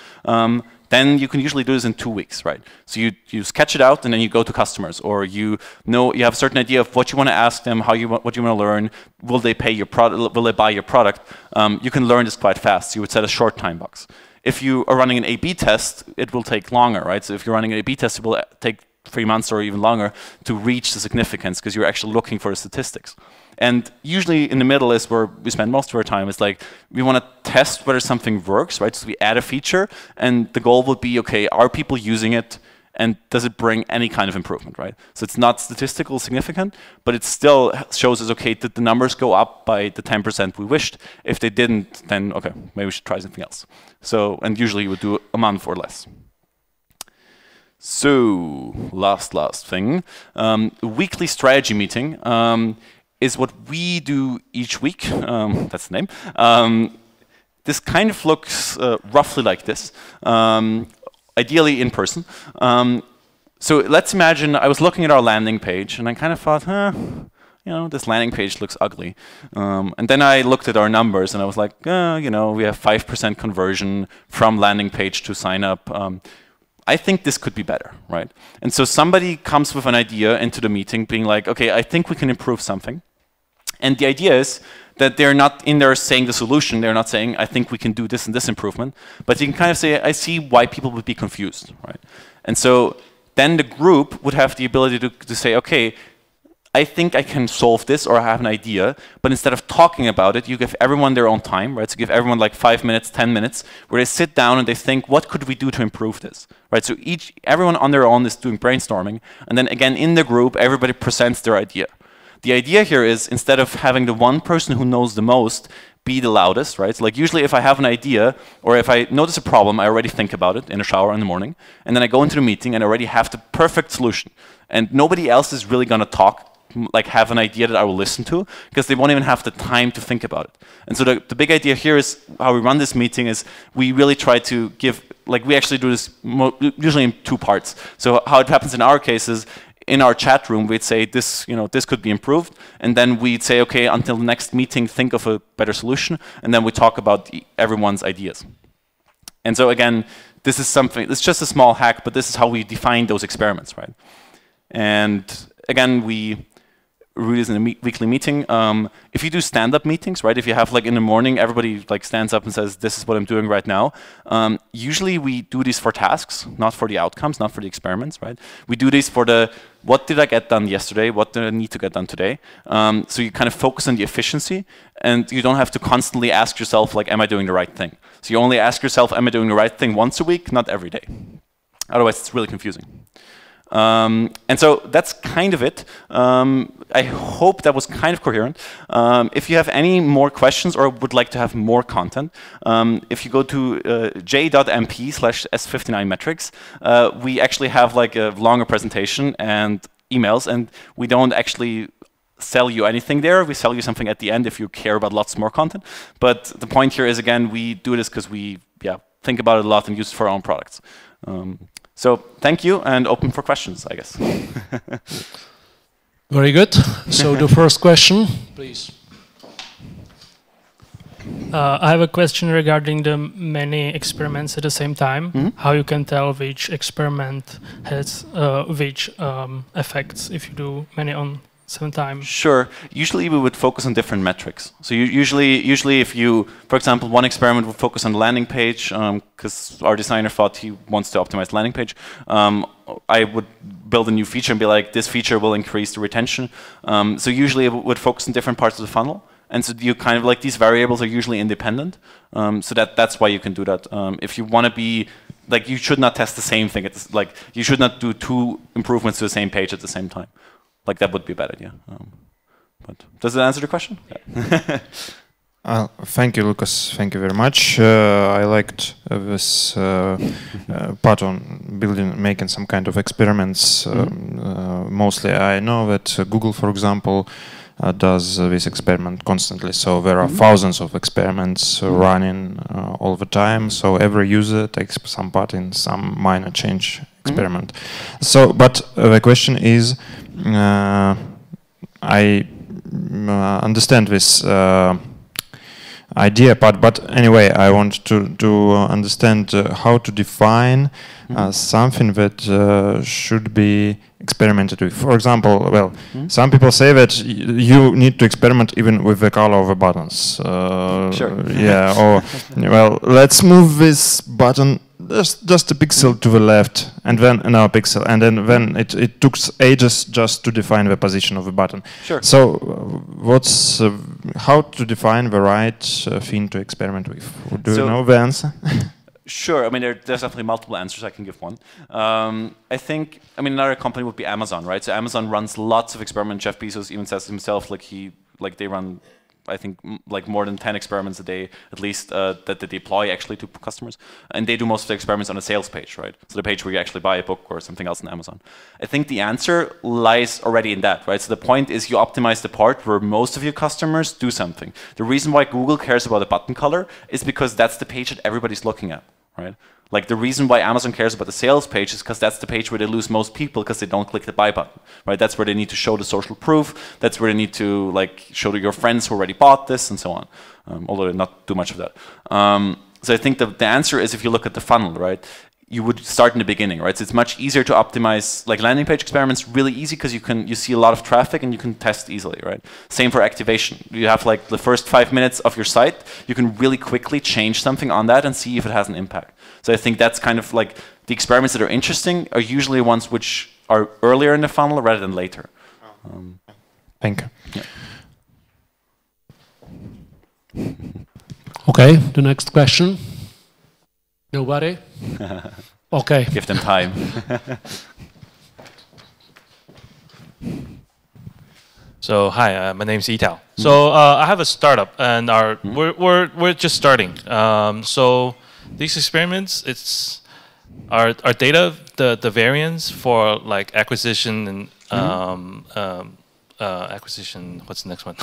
Then you can usually do this in 2 weeks, right? So you sketch it out and then you go to customers, or you have a certain idea of what you want to ask them, what you want to learn. Will they pay your product? Will they buy your product? You can learn this quite fast. You would set a short time box. If you are running an A/B test, it will take longer, right? So if you're running an A/B test, it will take 3 months or even longer to reach the significance because you're actually looking for the statistics. And usually in the middle is where we spend most of our time. It's like we want to test whether something works, right? So we add a feature, and the goal would be, okay, are people using it, and does it bring any kind of improvement, right? So it's not statistically significant, but it still shows us, okay, did the numbers go up by the 10% we wished? If they didn't, then okay, maybe we should try something else. So, and usually you would do a month or less. So, last thing, weekly strategy meeting. Is what we do each week. That's the name. This kind of looks roughly like this, ideally in person. So let's imagine I was looking at our landing page and I kind of thought, this landing page looks ugly. And then I looked at our numbers and I was like, we have 5% conversion from landing page to sign up. I think this could be better, right? And so somebody comes with an idea into the meeting being like, okay, I think we can improve something. And the idea is that they're not in there saying the solution. They're not saying, I think we can do this and this improvement. But you can kind of say, I see why people would be confused, right? And so then the group would have the ability to say, okay, I think I can solve this, or I have an idea. But instead of talking about it, you give everyone their own time, right? So give everyone like 5 minutes, 10 minutes, where they sit down and they think, what could we do to improve this, right? So everyone on their own is doing brainstorming. And then again, in the group, everybody presents their idea. The idea here is, instead of having the one person who knows the most be the loudest, right? So like usually if I have an idea, or if I notice a problem, I already think about it in a shower in the morning, and then I go into the meeting and I already have the perfect solution. And nobody else is really going to talk, like have an idea that I will listen to, because they won't even have the time to think about it. And so the big idea here is, how we run this meeting is, we really try to give, like we actually do this usually in 2 parts. So how it happens in our case is, in our chat room, we'd say this, this could be improved, and then we'd say, okay, until the next meeting, think of a better solution, and then we talk about everyone's ideas. And so again, this is something, it's just a small hack, but this is how we define those experiments, right? And again, we release in a weekly meeting. If you do stand-up meetings, right? If you have like in the morning, everybody like stands up and says, "This is what I'm doing right now." Usually we do these for tasks, not for the outcomes, not for the experiments, right? We do these for the what did I get done yesterday? What do I need to get done today? So you kind of focus on the efficiency, and you don't have to constantly ask yourself like, "Am I doing the right thing?" So you only ask yourself, "Am I doing the right thing?" once a week, not every day. Otherwise, it's really confusing. And so that's kind of it. I hope that was kind of coherent. If you have any more questions or would like to have more content, if you go to j.mp/s59metrics, we actually have like a longer presentation and emails, and we don't actually sell you anything there. We sell you something at the end if you care about lots more content. But the point here is, again, we do this because we think about it a lot and use it for our own products. So thank you, and open for questions, I guess. Very good. So the first question, please. I have a question regarding the many experiments at the same time. Mm-hmm. How you can tell which experiment has which effects if you do many on same time? Sure. Usually we would focus on different metrics. So usually if you, for example, one experiment would focus on the landing page, because our designer thought he wants to optimize the landing page. I would build a new feature and be like, this feature will increase the retention. So usually it would focus on different parts of the funnel. And so you kind of like, these variables are usually independent. So that's why you can do that. If you want to be, like, you should not test the same thing. It's like, you should not do 2 improvements to the same page at the same time. Like, that would be a bad idea. But does that answer the question? Yeah. Thank you, Lukas. Thank you very much. I liked this part on making some kind of experiments. Mostly, I know that Google, for example, does this experiment constantly. So there are thousands of experiments running all the time. So every user takes some part in some minor change experiment. So, but the question is, I understand this idea part, but anyway, I want to understand how to define something that should be experimented with. For example, well, some people say that you need to experiment even with the color of the buttons. Sure. Yeah. Or well, let's move this button just a pixel to the left, and then another pixel, and then it took ages just to define the position of the button. Sure. So, what's how to define the right thing to experiment with? Do you know the answer? Sure. I mean, there's definitely multiple answers. I can give one. I think, I mean, another company would be Amazon, right? So Amazon runs lots of experiments. Jeff Bezos even says himself, like they run, I think, like more than 10 experiments a day, at least, that they deploy actually to customers. And they do most of the experiments on a sales page, right? So the page where you actually buy a book or something else on Amazon. I think the answer lies already in that, right? So the point is you optimize the part where most of your customers do something. The reason why Google cares about a button color is because that's the page that everybody's looking at, right? Like the reason why Amazon cares about the sales page is because that's the page where they lose most people because they don't click the buy button, right? That's where they need to show the social proof. That's where they need to like show to your friends who already bought this and so on. Although they not do much of that. So I think the answer is if you look at the funnel, right? You would start in the beginning, right? So it's much easier to optimize like landing page experiments, really easy because you see a lot of traffic and you can test easily, right? Same for activation. You have like the first 5 minutes of your site, you can really quickly change something on that and see if it has an impact. So I think that's kind of like the experiments that are interesting are usually ones which are earlier in the funnel rather than later. Thank you. Yeah. Okay, the next question. Nobody? Okay. Give them time. So hi, my name is Ital. So I have a startup, and we're just starting. So these experiments, it's our data, the variance for like acquisition and acquisition. What's the next one?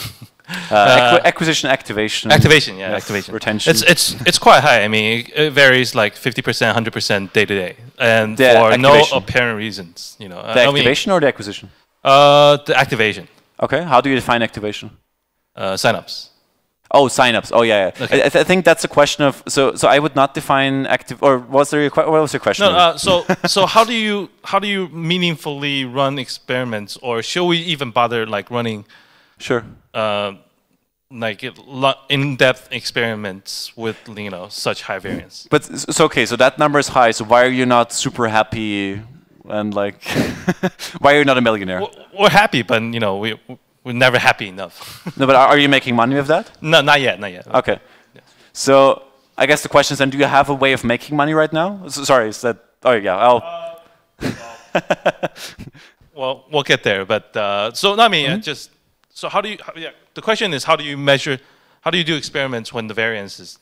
Acquisition, activation. Activation, yeah, yes, activation. Retention. It's quite high. I mean, it varies like 50%, 100% day to day, and The for no activation. apparent reasons. You know, The activation or the acquisition? The activation. Okay. How do you define activation? Signups. Oh, signups. Oh, yeah. Yeah. Okay. I think that's a question of so I would not define active. Or was there what was your question? No. So how do you meaningfully run experiments, or should we even bother like running? Sure. Like in-depth experiments with such high variance. But so okay, so that number is high. So why are you not super happy and like why are you not a millionaire? We're happy, but we're never happy enough. No, but are you making money with that? No, not yet. Okay. Yeah. So I guess the question is then: do you have a way of making money right now? So, sorry, is that? Oh yeah, well, we'll get there. But so I mean, so how do you? The question is, how do you measure? How do you do experiments when the variance is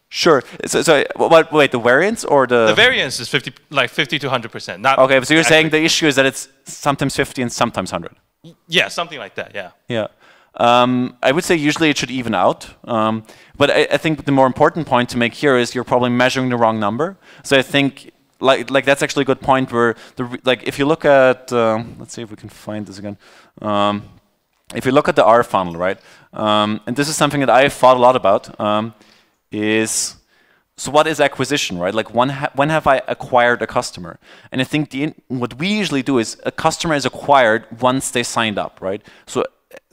Sure. So wait, the variance or the? The variance is 50 to 100%. Not okay. So you're saying the issue is that it's sometimes 50 and sometimes 100. Yeah, something like that. Yeah. Yeah. I would say usually it should even out. But I think the more important point to make here is you're probably measuring the wrong number. So I think like that's actually a good point where if you look at let's see if we can find this again. If you look at the R funnel, right? And this is something that I've thought a lot about. Is so what is acquisition, right? Like when have I acquired a customer? And I think what we usually do is a customer is acquired once they signed up, right? So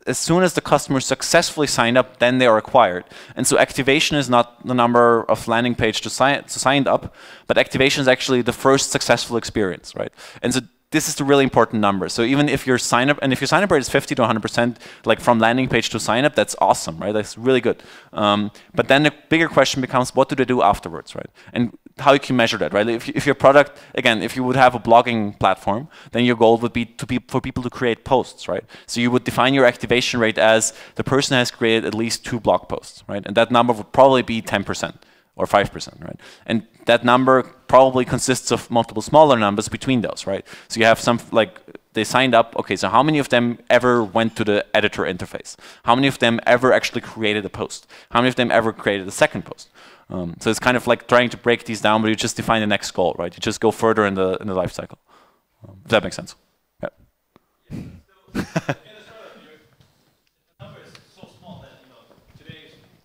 as soon as the customer successfully signed up, then they are acquired. And so activation is not the number of landing page to signed up, but activation is actually the first successful experience, right? And so this is the really important number. So even if your sign up, and if your sign up rate is 50 to 100%, like from landing page to sign up, that's awesome, right? That's really good. But then the bigger question becomes, what do they do afterwards, right? And how you can measure that, right? If your product, again, if you would have a blogging platform, then your goal would be for people to create posts, right? So you would define your activation rate as the person has created at least 2 blog posts, right? And that number would probably be 10%. Or 5%, right? And that number probably consists of multiple smaller numbers between those, right? So you have some like they signed up. Okay, so how many of them ever went to the editor interface? How many of them ever actually created a post? How many of them ever created a second post? So it's kind of like trying to break these down, but you just define the next goal, right? You just go further in the life cycle. If that makes sense. Yeah.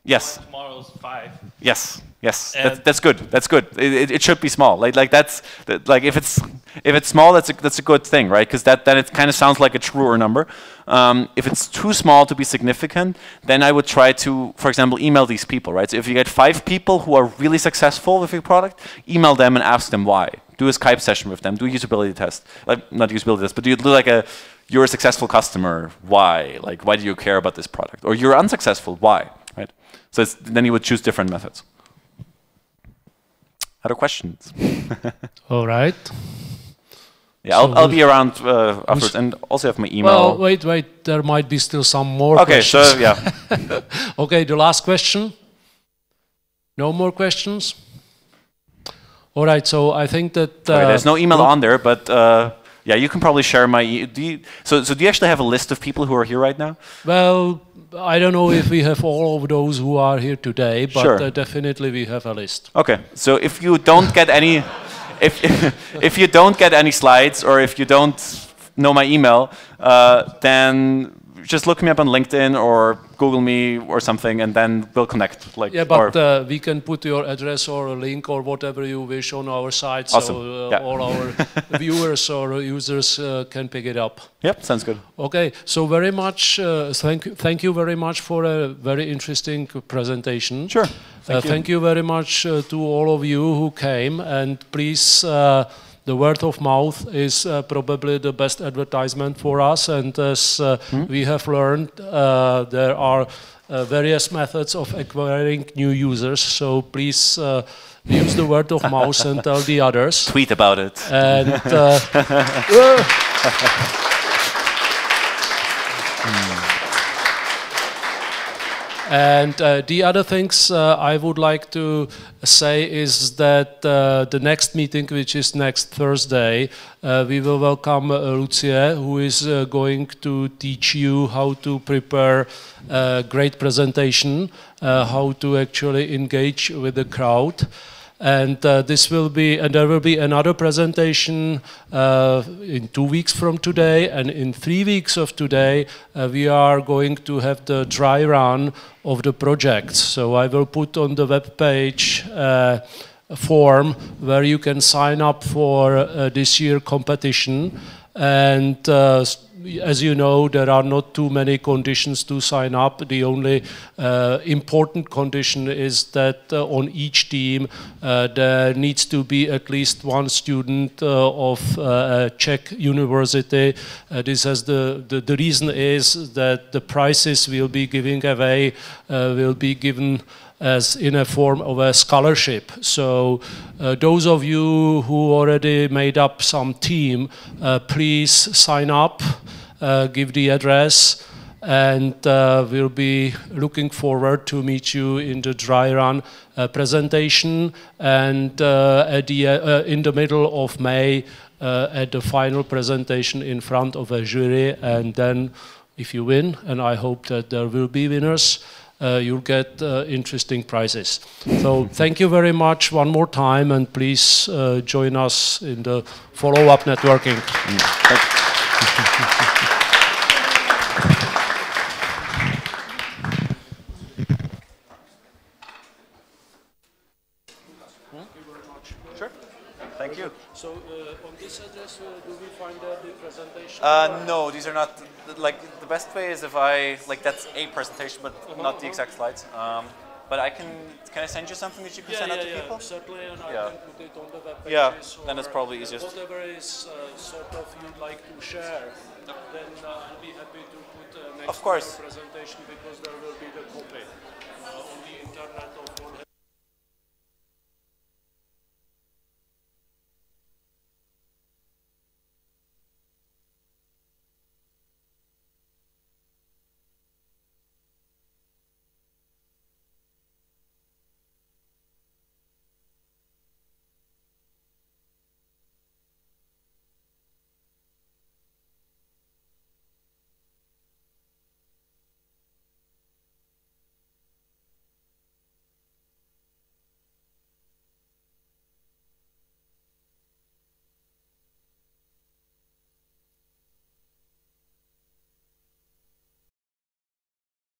Yes. Tomorrow's 5. Yes. Yes. That's good. That's good. It should be small. Like that's like if it's small, that's a good thing, right? Because then it kind of sounds like a truer number. If it's too small to be significant, then I would try to, for example, email these people, right? So if you get 5 people who are really successful with your product, email them and ask them why. Do a Skype session with them. Do a usability test. Like not usability test, but do like you're a successful customer. Why? Like why do you care about this product? Or you're unsuccessful. Why? Right? So then you would choose different methods. Other questions? All right. Yeah, I'll be around afterwards, and also have my email. Well, wait. There might be still some more. Okay, questions. so yeah. Okay, the last question. No more questions. All right. So I think that there's no email on there, but yeah, you can probably share my. So do you actually have a list of people who are here right now? Well, I don't know if we have all of those who are here today, but sure. Definitely we have a list. Okay, so if you don't get any, if you don't get any slides, or if you don't know my email, then just look me up on LinkedIn or Google me or something, and then we'll connect. Like, yeah, but we can put your address or a link or whatever you wish on our site, awesome. So yeah. all our viewers or users can pick it up. Yep, sounds good. Okay, so very much thank you very much for a very interesting presentation. Sure. Thank you very much to all of you who came, and please. The word of mouth is probably the best advertisement for us, and as we have learned, there are various methods of acquiring new users, so please use the word of mouth and tell the others. Tweet about it. And And the other things I would like to say is that the next meeting, which is next Thursday, we will welcome Lucie, who is going to teach you how to prepare a great presentation, how to actually engage with the crowd. And this will be, and there will be another presentation in 2 weeks from today, and in 3 weeks of today we are going to have the dry run of the project. So I will put on the web page a form where you can sign up for this year competition, and as you know, there are not too many conditions to sign up. The only important condition is that on each team there needs to be at least one student of a Czech university. This has the reason is that the prizes we'll be giving away will be given as in a form of a scholarship. So those of you who already made up some team, please sign up, give the address, and we'll be looking forward to meet you in the dry run presentation, and at the, in the middle of May at the final presentation in front of a jury, and then if you win, and I hope that there will be winners, you'll get interesting prizes. So thank you very much one more time, and please join us in the follow-up networking. Sure. Thank you. So on this address, do we find the presentation? No, these are not, like, the best way is if I, like, that's a presentation, but not the exact slides. But I can I send you something that you can send out to people? Certainly, and I can put it on the web page. Yeah, then it's probably easiest. Whatever is sort of you'd like to share, then I'll be happy to put next to the presentation, because there will be the copy.